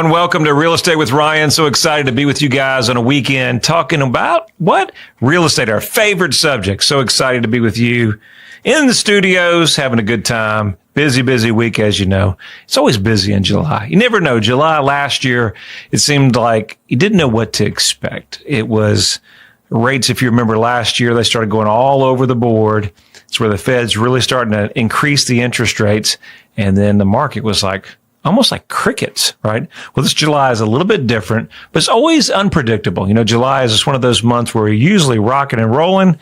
everyone. Welcome to Real Estate with Ryan. So excited to be with you guys on a weekend talking about what? Real estate, our favorite subject. So excited to be with you in the studios, having a good time. Busy week, as you know. It's always busy in July. You never know. July last year, it seemed like you didn't know what to expect. It was rates, if you remember last year, they started going all over the board. It's where the Fed's really starting to increase the interest rates. And then the market was like, almost like crickets, right? Well, this July is a little bit different, but it's always unpredictable. You know, July is just one of those months where we're usually rocking and rolling,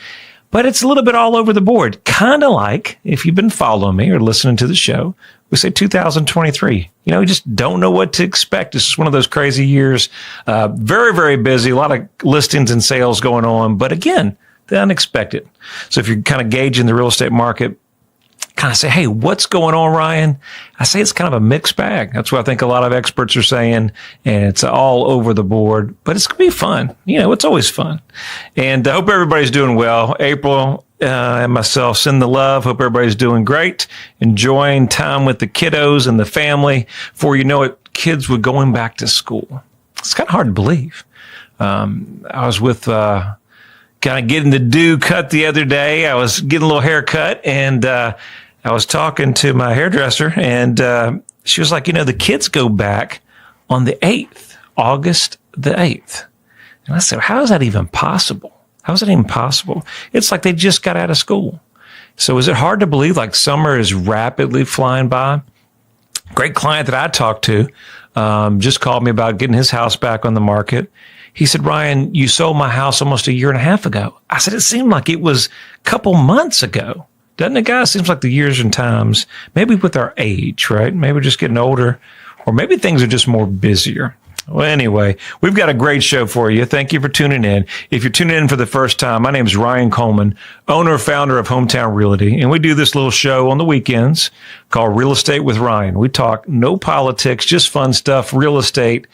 but it's a little bit all over the board. Kind of like, if you've been following me or listening to the show, we say 2023. You know, we just don't know what to expect. This is one of those crazy years. Very busy. A lot of listings and sales going on. But again, the unexpected. So if you're kind of gauging the real estate market, kind of say, hey, what's going on, Ryan? I say it's kind of a mixed bag. That's what I think a lot of experts are saying, and it's all over the board, but it's going to be fun. You know, it's always fun. And I hope everybody's doing well. April and myself send the love. Hope everybody's doing great, enjoying time with the kiddos and the family. Before you know it, kids were going back to school. It's kind of hard to believe. I was with kind of getting the do cut the other day. I was getting a little haircut, and I was talking to my hairdresser, and she was like, you know, the kids go back on the 8th, August the 8th. And I said, how is that even possible? How is that even possible? It's like they just got out of school. So is it hard to believe like summer is rapidly flying by? Great client that I talked to just called me about getting his house back on the market. He said, Ryan, you sold my house almost a year and a half ago. I said, it seemed like it was a couple months ago. Doesn't it, guys? Seems like the years and times, maybe with our age, right? Maybe we're just getting older, or maybe things are just more busier. Well, anyway, we've got a great show for you. Thank you for tuning in. If you're tuning in for the first time, my name is Ryan Coleman, owner and founder of Hometown Realty, and we do this little show on the weekends called Real Estate with Ryan. We talk no politics, just fun stuff, real estate,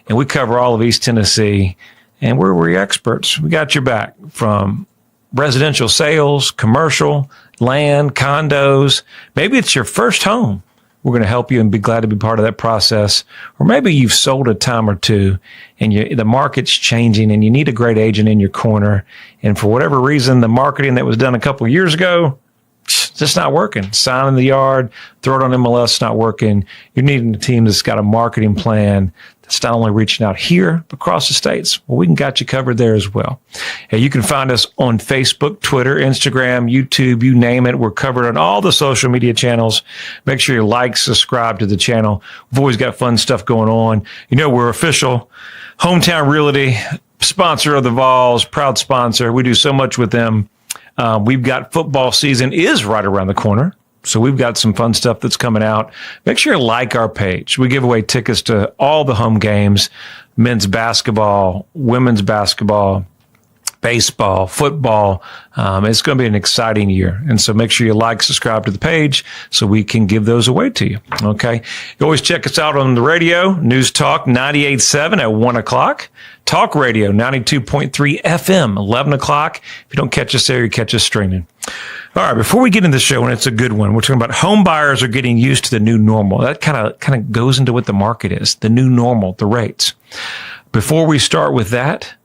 and we cover all of East Tennessee, and we're experts. We got your back from residential sales, commercial, land, condos. Maybe it's your first home. We're going to help you and be glad to be part of that process. Or maybe you've sold a time or two and the market's changing and you need a great agent in your corner. And for whatever reason, the marketing that was done a couple of years ago, it's just not working. Sign in the yard, throw it on MLS, it's not working. You're needing a team that's got a marketing plan that's not only reaching out here, but across the states. Well, we can got you covered there as well. Hey, you can find us on Facebook, Twitter, Instagram, YouTube, you name it. We're covered on all the social media channels. Make sure you like, subscribe to the channel. We've always got fun stuff going on. You know, we're official Hometown Realty, sponsor of the Vols, proud sponsor. We do so much with them. We've got football season is right around the corner. So we've got some fun stuff that's coming out. Make sure you like our page. We give away tickets to all the home games, men's basketball, women's basketball, baseball, football. It's going to be an exciting year. And so make sure you like, subscribe to the page so we can give those away to you. Okay. You always check us out on the radio, News Talk 98.7 at 1 o'clock. Talk Radio 92.3 FM, 11 o'clock. If you don't catch us there, you catch us streaming. All right, before we get into the show, and it's a good one, we're talking about home buyers are getting used to the new normal. That kind of goes into what the market is, the new normal, the rates. Before we start with that,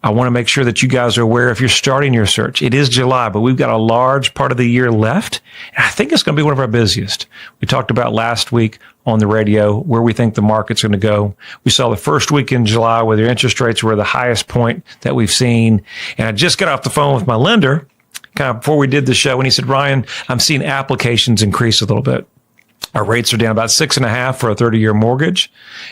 I want to make sure that you guys are aware if you're starting your search. It is July, but we've got a large part of the year left. And I think it's going to be one of our busiest. We talked about last week on the radio where we think the market's going to go. We saw the first week in July where their interest rates were the highest point that we've seen. And I just got off the phone with my lender kind of before we did the show, and he said, Ryan, I'm seeing applications increase a little bit. Our rates are down about 6.5% for a 30-year mortgage.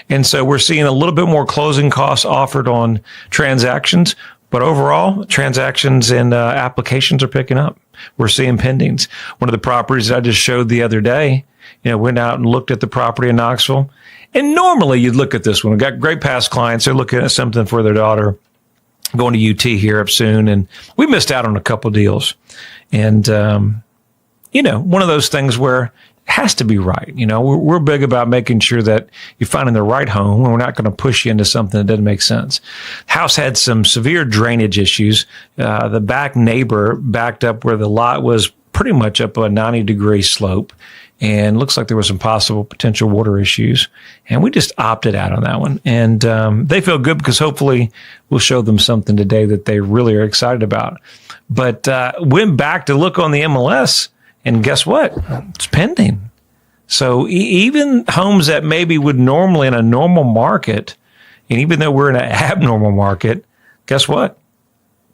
And so we're seeing a little bit more closing costs offered on transactions. But overall, transactions and applications are picking up. We're seeing pendings. One of the properties that I just showed the other day, went out and looked at the property in Knoxville. And normally you'd look at this one. We've got great past clients. They're looking at something for their daughter going to UT here up soon. And we missed out on a couple deals. And, one of those things where has to be right. We're big about making sure that you're finding the right home, and we're not going to push you into something that doesn't make sense. House had some severe drainage issues. The back neighbor backed up where the lot was pretty much up a 90-degree slope. and looks like there was some possible potential water issues. And we just opted out on that one. And they feel good because hopefully we'll show them something today that they really are excited about. But went back to look on the MLS, and guess what? It's pending. So even homes that maybe would normally in a normal market, and even though we're in an abnormal market, guess what?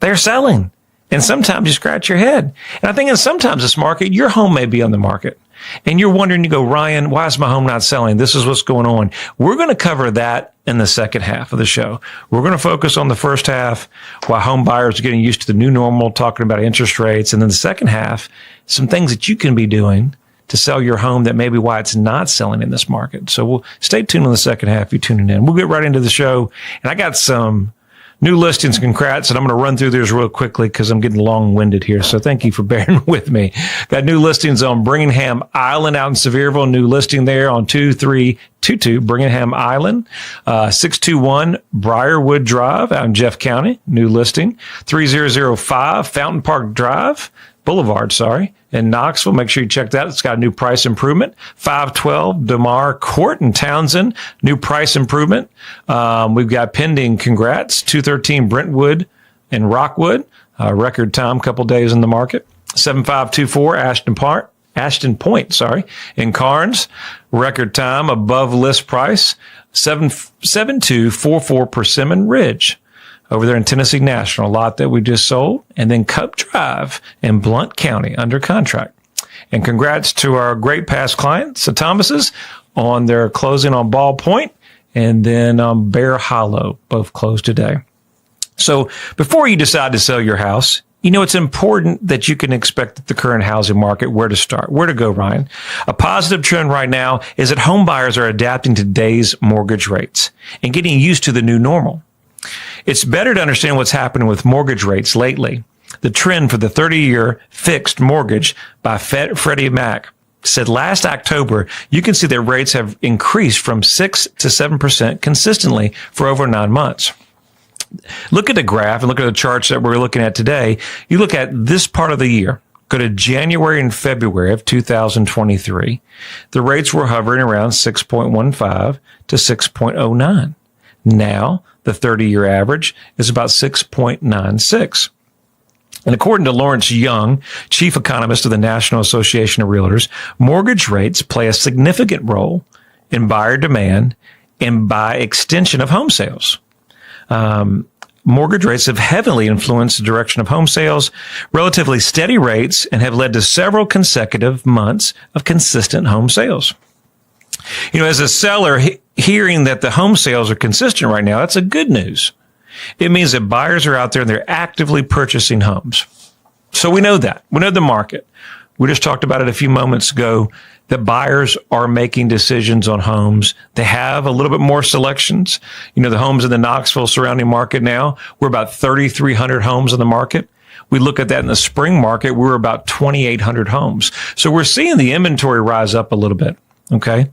They're selling. And sometimes you scratch your head. And I think in sometimes this market, your home may be on the market. And you're wondering, you go, Ryan, why is my home not selling? This is what's going on. We're going to cover that in the second half of the show. We're going to focus on the first half while home buyers are getting used to the new normal, talking about interest rates. And then the second half, some things that you can be doing to sell your home that maybe why it's not selling in this market. So we'll stay tuned on the second half if you're tuning in. We'll get right into the show. And I got some new listings, congrats, and I'm going to run through these real quickly because I'm getting long-winded here. So thank you for bearing with me. Got new listings on Birmingham Island out in Sevierville. New listing there on 2322 Birmingham Island. 621 Briarwood Drive out in Jeff County. New listing. 3005 Fountain Park Drive. Boulevard, in Knoxville. Make sure you check that. It's got a new price improvement. 512 DeMar Court in Townsend. New price improvement. We've got pending congrats. 213 Brentwood in Rockwood. Record time, couple days in the market. 7524 Ashton Point, in Carnes. Record time above list price. 7244 Persimmon Ridge. Over there in Tennessee National, a lot that we just sold, and then Cup Drive in Blount County under contract. And congrats to our great past clients, the Thomases, on their closing on Ball Point, and then Bear Hollow, both closed today. So before you decide to sell your house, it's important that you can expect the current housing market, where to start, where to go, Ryan. A positive trend right now is that home buyers are adapting to today's mortgage rates and getting used to the new normal. It's better to understand what's happening with mortgage rates lately. The trend for the 30-year fixed mortgage by Freddie Mac said last October, you can see that rates have increased from 6 to 7% consistently for over 9 months. Look at the graph and look at the charts that we're looking at today. You look at this part of the year. Go to January and February of 2023. The rates were hovering around 6.15 to 6.09. Now, the 30-year average is about 6.96. And according to Lawrence Young, chief economist of the National Association of Realtors, mortgage rates play a significant role in buyer demand and, by extension, of home sales. Mortgage rates have heavily influenced the direction of home sales, relatively steady rates, and have led to several consecutive months of consistent home sales. As a seller, hearing that the home sales are consistent right now, that's a good news. It means that buyers are out there and they're actively purchasing homes. So we know that. We know the market. We just talked about it a few moments ago, that buyers are making decisions on homes. They have a little bit more selections. The homes in the Knoxville surrounding market now, we're about 3,300 homes in the market. We look at that in the spring market, we're about 2,800 homes. So we're seeing the inventory rise up a little bit. Okay.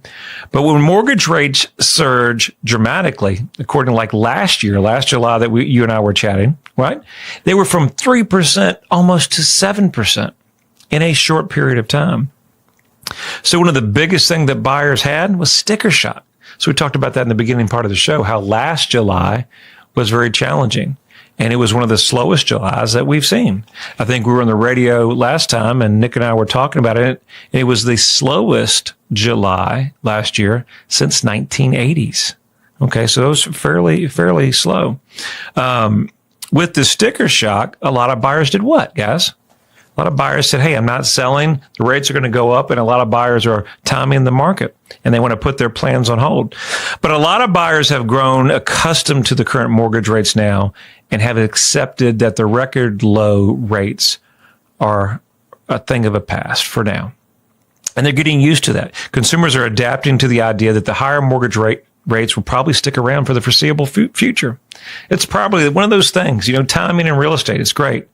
But when mortgage rates surge dramatically, according to last July that you and I were chatting, right? They were from 3% almost to 7% in a short period of time. So one of the biggest things that buyers had was sticker shock. So we talked about that in the beginning part of the show, how last July was very challenging. And it was one of the slowest Julys that we've seen. I think we were on the radio last time and Nick and I were talking about it. It was the slowest July last year since 1980s. Okay. So it was fairly slow. With the sticker shock, a lot of buyers did what, guys? A lot of buyers said, hey, I'm not selling. The rates are going to go up. And a lot of buyers are timing the market and they want to put their plans on hold. But a lot of buyers have grown accustomed to the current mortgage rates now and have accepted that the record low rates are a thing of the past for now. And they're getting used to that. Consumers are adapting to the idea that the higher mortgage rates will probably stick around for the foreseeable future. It's probably one of those things, timing in real estate. It's great.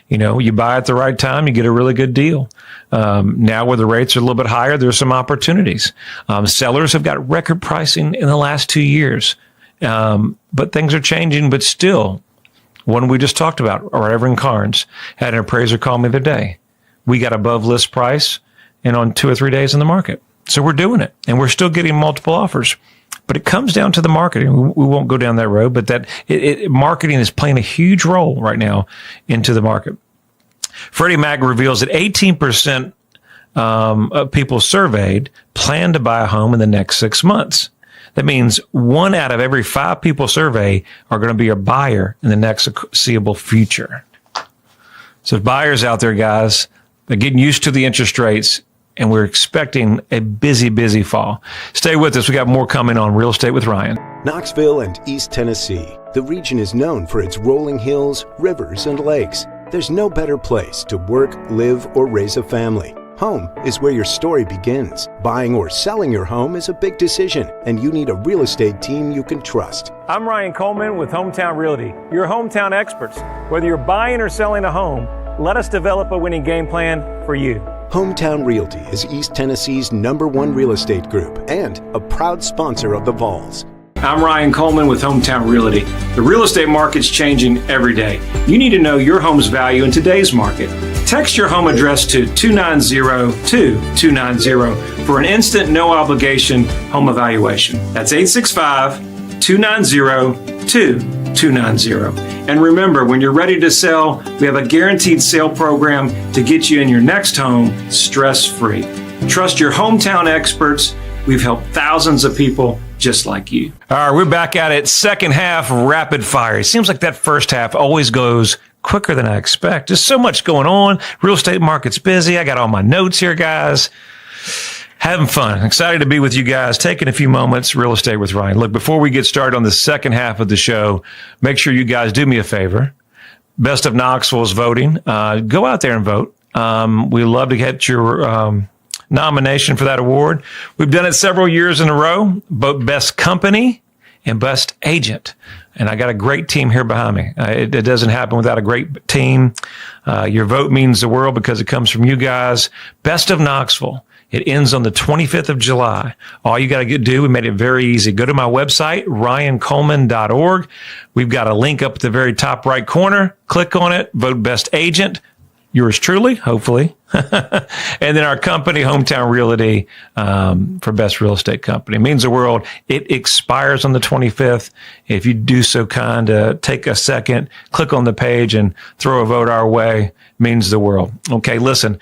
You buy at the right time, you get a really good deal. Now where the rates are a little bit higher, there's some opportunities. Sellers have got record pricing in the last 2 years. But things are changing, but still, one we just talked about, Reverend Carnes had an appraiser call me the other day. We got above list price and on 2 or 3 days in the market. So we're doing it, and we're still getting multiple offers. But it comes down to the marketing. We won't go down that road, but marketing is playing a huge role right now into the market. Freddie Mac reveals that 18% of people surveyed plan to buy a home in the next 6 months. That means 1 out of every 5 people surveyed are going to be a buyer in the next foreseeable future. So buyers out there, guys, they're getting used to the interest rates, and we're expecting a busy fall. Stay with us. We got more coming on Real Estate with Ryan. Knoxville and East Tennessee. The region is known for its rolling hills, rivers, and lakes. There's no better place to work, live, or raise a family. Home is where your story begins. Buying or selling your home is a big decision, and you need a real estate team you can trust. I'm Ryan Coleman with Hometown Realty, your hometown experts. Whether you're buying or selling a home, let us develop a winning game plan for you. Hometown Realty is East Tennessee's #1 real estate group and a proud sponsor of the Vols. I'm Ryan Coleman with Hometown Realty. The real estate market's changing every day. You need to know your home's value in today's market. Text your home address to 290-2290 for an instant, no obligation home evaluation. That's 865-290-2290. And remember, when you're ready to sell, we have a guaranteed sale program to get you in your next home stress-free. Trust your hometown experts. We've helped thousands of people just like you. All right, we're back at it. Second half, rapid fire. It seems like that first half always goes quicker than I expect. There's so much going on. Real estate market's busy. I got all my notes here, guys. Having fun. Excited to be with you guys. Taking a few moments. Real Estate with Ryan. Look, before we get started on the second half of the show, make sure you guys do me a favor. Best of Knoxville is voting. Go out there and vote. We love to get your nomination for that award. We've done it several years in a row, both Best Company and Best Agent. And I got a great team here behind me. It doesn't happen without a great team. Your vote means the world because it comes from you guys. Best of Knoxville. It ends on the 25th of July. All you got to do, we made it very easy. Go to my website, ryancoleman.org. We've got a link up at the very top right corner. Click on it. Vote Best Agent. Yours truly, hopefully. And then our company, Hometown Realty, for Best Real Estate Company. It means the world. It expires on the 25th. If you do so kind to take a second, click on the page and throw a vote our way, it means the world. Okay, listen.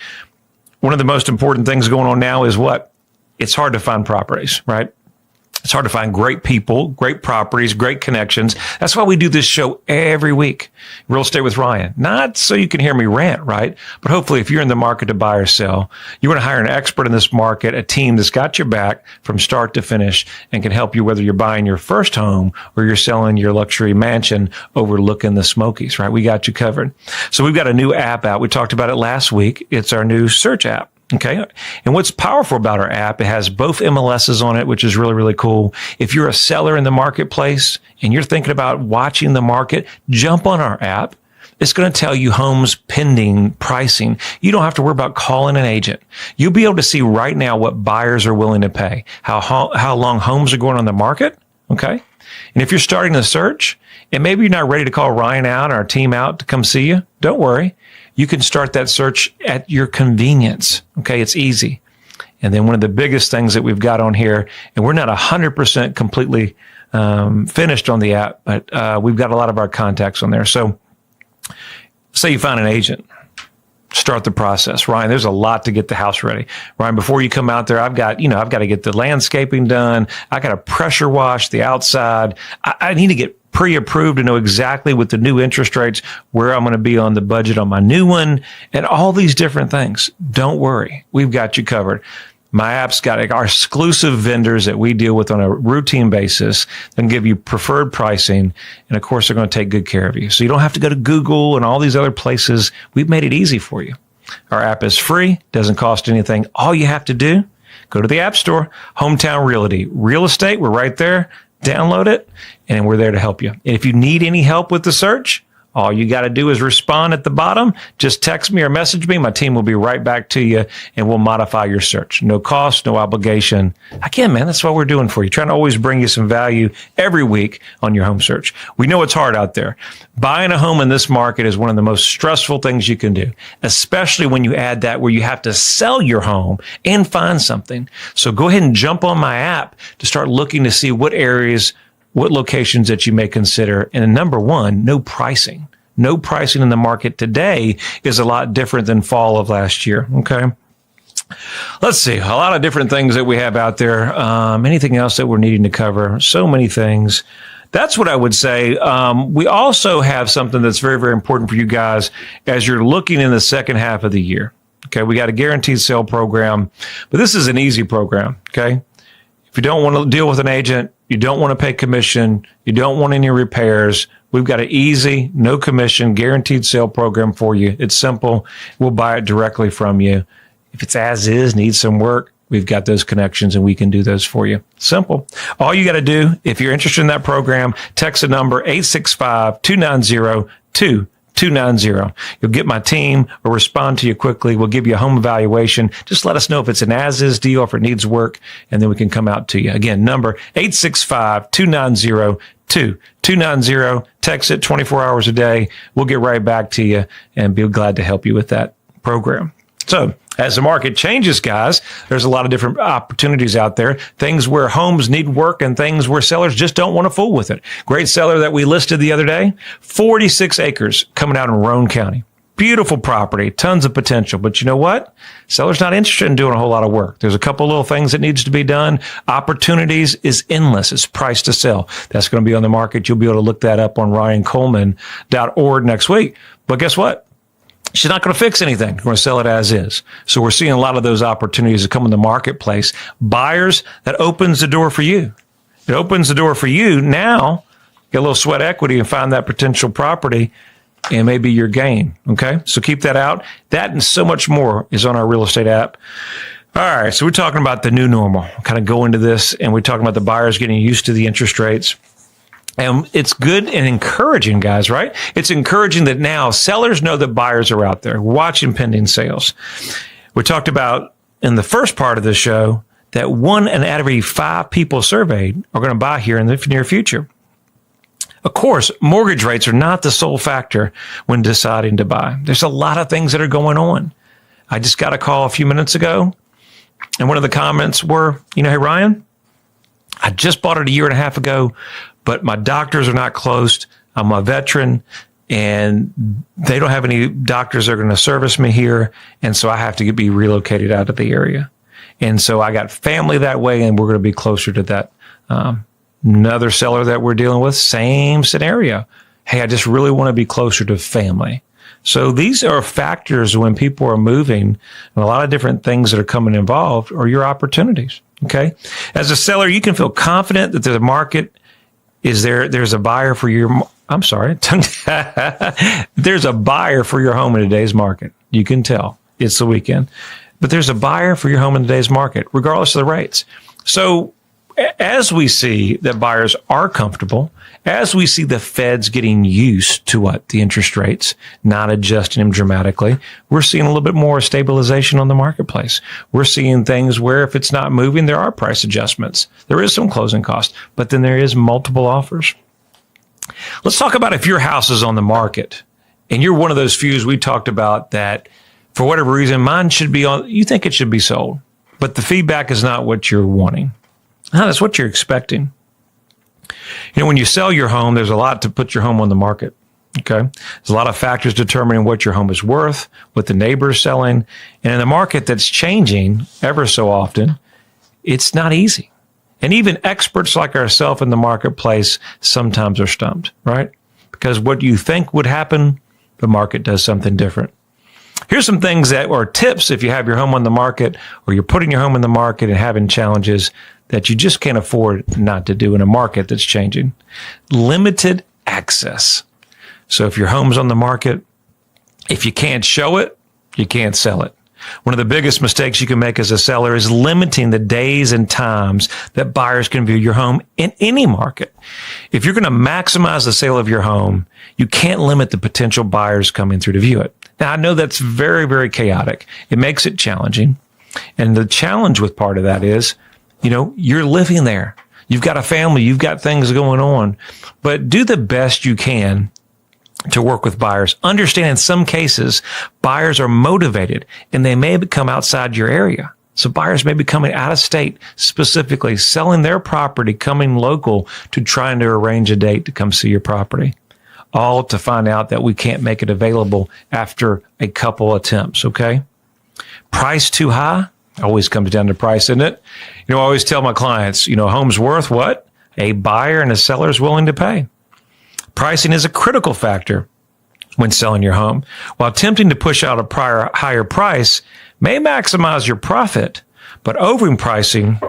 One of the most important things going on now is what? It's hard to find properties, right? It's hard to find great people, great properties, great connections. That's why we do this show every week, Real Estate with Ryan. Not so you can hear me rant, right? But hopefully if you're in the market to buy or sell, you want to hire an expert in this market, a team that's got your back from start to finish and can help you whether you're buying your first home or you're selling your luxury mansion overlooking the Smokies, right? We got you covered. So we've got a new app out. We talked about it last week. It's our new search app. Okay. And what's powerful about our app, it has both MLSs on it, which is really, really cool. If you're a seller in the marketplace and you're thinking about watching the market, jump on our app. It's going to tell you homes pending pricing. You don't have to worry about calling an agent. You'll be able to see right now what buyers are willing to pay, how long homes are going on the market. Okay. And if you're starting a search and maybe you're not ready to call Ryan out or our team out to come see you, don't worry. You can start that search at your convenience. Okay, it's easy. And then one of the biggest things that we've got on here, and we're not 100% completely finished on the app, but we've got a lot of our contacts on there. So say you find an agent, start the process. Ryan, there's a lot to get the house ready. Ryan, before you come out there, I've got to get the landscaping done. I got to pressure wash the outside. I need to get pre-approved to know exactly with the new interest rates where I'm going to be on the budget on my new one and all these different things. Don't worry. We've got you covered. My app's got our exclusive vendors that we deal with on a routine basis and give you preferred pricing. And of course, they're going to take good care of you. So you don't have to go to Google and all these other places. We've made it easy for you. Our app is free, doesn't cost anything. All you have to do, go to the App Store, Hometown Realty, Real Estate. We're right there. Download it, and we're there to help you. And if you need any help with the search, All you got to do is respond at the bottom. Just text me or message me. My team will be right back to you, and we'll modify your search. No cost, no obligation. Again, man, that's what we're doing for you. Trying to always bring you some value every week on your home search. We know it's hard out there. Buying a home in this market is one of the most stressful things you can do, especially when you add that where you have to sell your home and find something. So go ahead and jump on my app to start looking to see what areas, what locations that you may consider. And number one, no pricing. No pricing in the market today is a lot different than fall of last year. Okay. Let's see. A lot of different things that we have out there. Anything else that we're needing to cover? So many things. That's what I would say. We also have something that's very, very important for you guys as you're looking in the second half of the year. Okay. We got a guaranteed sale program, but this is an easy program. Okay. If you don't want to deal with an agent, you don't want to pay commission, you don't want any repairs, we've got an easy, no commission, guaranteed sale program for you. It's simple. We'll buy it directly from you. If it's as is, needs some work, we've got those connections and we can do those for you. Simple. All you got to do, if you're interested in that program, text the number 865-290-2290. You'll get my team or respond to you quickly. We'll give you a home evaluation. Just let us know if it's an as-is deal, if it needs work, and then we can come out to you. Again, number 865-290-2290. Text it 24 hours a day. We'll get right back to you and be glad to help you with that program. So as the market changes, guys, there's a lot of different opportunities out there, things where homes need work and things where sellers just don't want to fool with it. Great seller that we listed the other day, 46 acres coming out in Roane County. Beautiful property, tons of potential. But you know what? Seller's not interested in doing a whole lot of work. There's a couple little things that needs to be done. Opportunities is endless. It's price to sell. That's going to be on the market. You'll be able to look that up on ryancoleman.org next week. But guess what? She's not going to fix anything. We're going to sell it as is. So we're seeing a lot of those opportunities that come in the marketplace. Buyers, that opens the door for you. It opens the door for you. Now, get a little sweat equity and find that potential property and maybe your gain. Okay. So keep that out. That and so much more is on our real estate app. All right. So we're talking about the new normal. Kind of go into this and we're talking about the buyers getting used to the interest rates. And it's good and encouraging, guys, right? It's encouraging that now sellers know that buyers are out there watching pending sales. We talked about in the first part of the show that 1 out of every 5 people surveyed are going to buy here in the near future. Of course, mortgage rates are not the sole factor when deciding to buy. There's a lot of things that are going on. I just got a call a few minutes ago, and one of the comments were, hey, Ryan, I just bought it a year and a half ago, but my doctors are not closed. I'm a veteran, and they don't have any doctors that are going to service me here, and so I have to be relocated out of the area. And so I got family that way, and we're going to be closer to that. Another seller that we're dealing with, same scenario. Hey, I just really want to be closer to family. So these are factors when people are moving, and a lot of different things that are coming involved are your opportunities. Okay. As a seller, you can feel confident that the market is there. There's a buyer for your, there's a buyer for your home in today's market. You can tell it's the weekend, but there's a buyer for your home in today's market, regardless of the rates. So as we see that buyers are comfortable, as we see the Feds getting used to the interest rates, not adjusting them dramatically, we're seeing a little bit more stabilization on the marketplace. We're seeing things where if it's not moving, there are price adjustments. There is some closing costs, but then there is multiple offers. Let's talk about if your house is on the market and you're one of those few we talked about that for whatever reason, mine should be on, you think it should be sold, but the feedback is not what you're wanting. That's what you're expecting. When you sell your home, there's a lot to put your home on the market. Okay. There's a lot of factors determining what your home is worth, what the neighbor's selling. And in a market that's changing ever so often, it's not easy. And even experts like ourselves in the marketplace sometimes are stumped, right? Because what you think would happen, the market does something different. Here's some things that are tips if you have your home on the market or you're putting your home in the market and having challenges that you just can't afford not to do in a market that's changing. Limited access. So if your home's on the market, if you can't show it, you can't sell it. One of the biggest mistakes you can make as a seller is limiting the days and times that buyers can view your home in any market. If you're going to maximize the sale of your home, you can't limit the potential buyers coming through to view it. Now, I know that's very, very chaotic. It makes it challenging. And the challenge with part of that is, you're living there. You've got a family. You've got things going on. But do the best you can to work with buyers. Understand in some cases, buyers are motivated and they may come outside your area. So buyers may be coming out of state, specifically selling their property, coming local to trying to arrange a date to come see your property. All to find out that we can't make it available after a couple attempts, okay? Price too high? Always comes down to price, isn't it? I always tell my clients, home's worth what a buyer and a seller is willing to pay. Pricing is a critical factor when selling your home. While attempting to push out a higher price may maximize your profit, but overpricing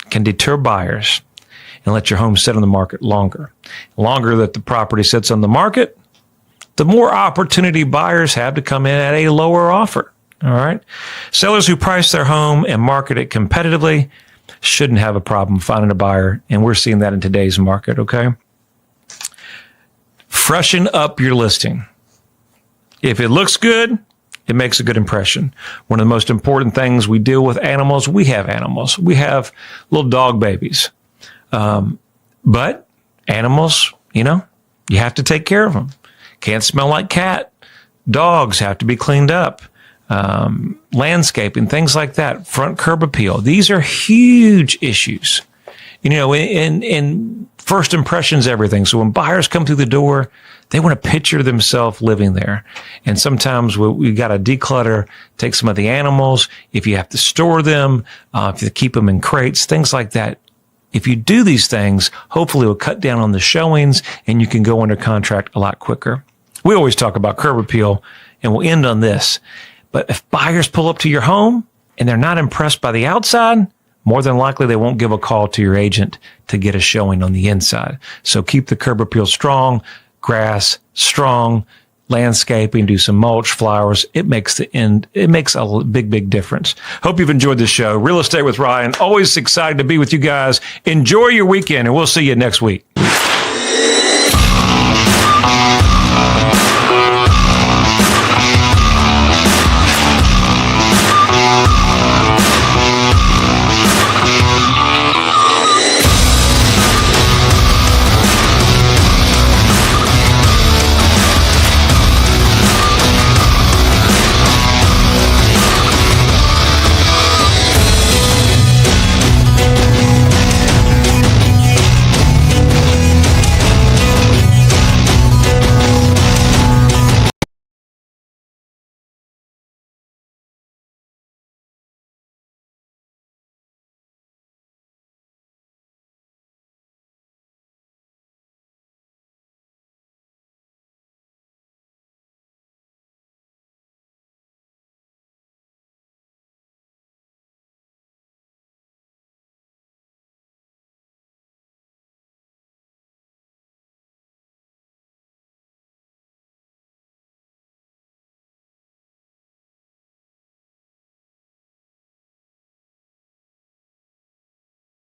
can deter buyers and let your home sit on the market longer. The longer that the property sits on the market, the more opportunity buyers have to come in at a lower offer. All right. Sellers who price their home and market it competitively shouldn't have a problem finding a buyer. And we're seeing that in today's market. Okay. Freshen up your listing. If it looks good, it makes a good impression. One of the most important things we deal with animals, we have animals. We have little dog babies. But animals, you have to take care of them. Can't smell like cat. Dogs have to be cleaned up. Landscaping, things like that. Front curb appeal. These are huge issues. In first impressions, everything. So when buyers come through the door, they want to picture themselves living there. And sometimes we got to declutter, take some of the animals. If you have to store them, if you keep them in crates, things like that. If you do these things, hopefully it'll cut down on the showings and you can go under contract a lot quicker. We always talk about curb appeal, and we'll end on this. But if buyers pull up to your home and they're not impressed by the outside, more than likely they won't give a call to your agent to get a showing on the inside. So keep the curb appeal strong, grass strong, landscaping, do some mulch, flowers. It makes a big, big difference. Hope you've enjoyed the show. Real Estate with Ryan. Always excited to be with you guys. Enjoy your weekend, and we'll see you next week.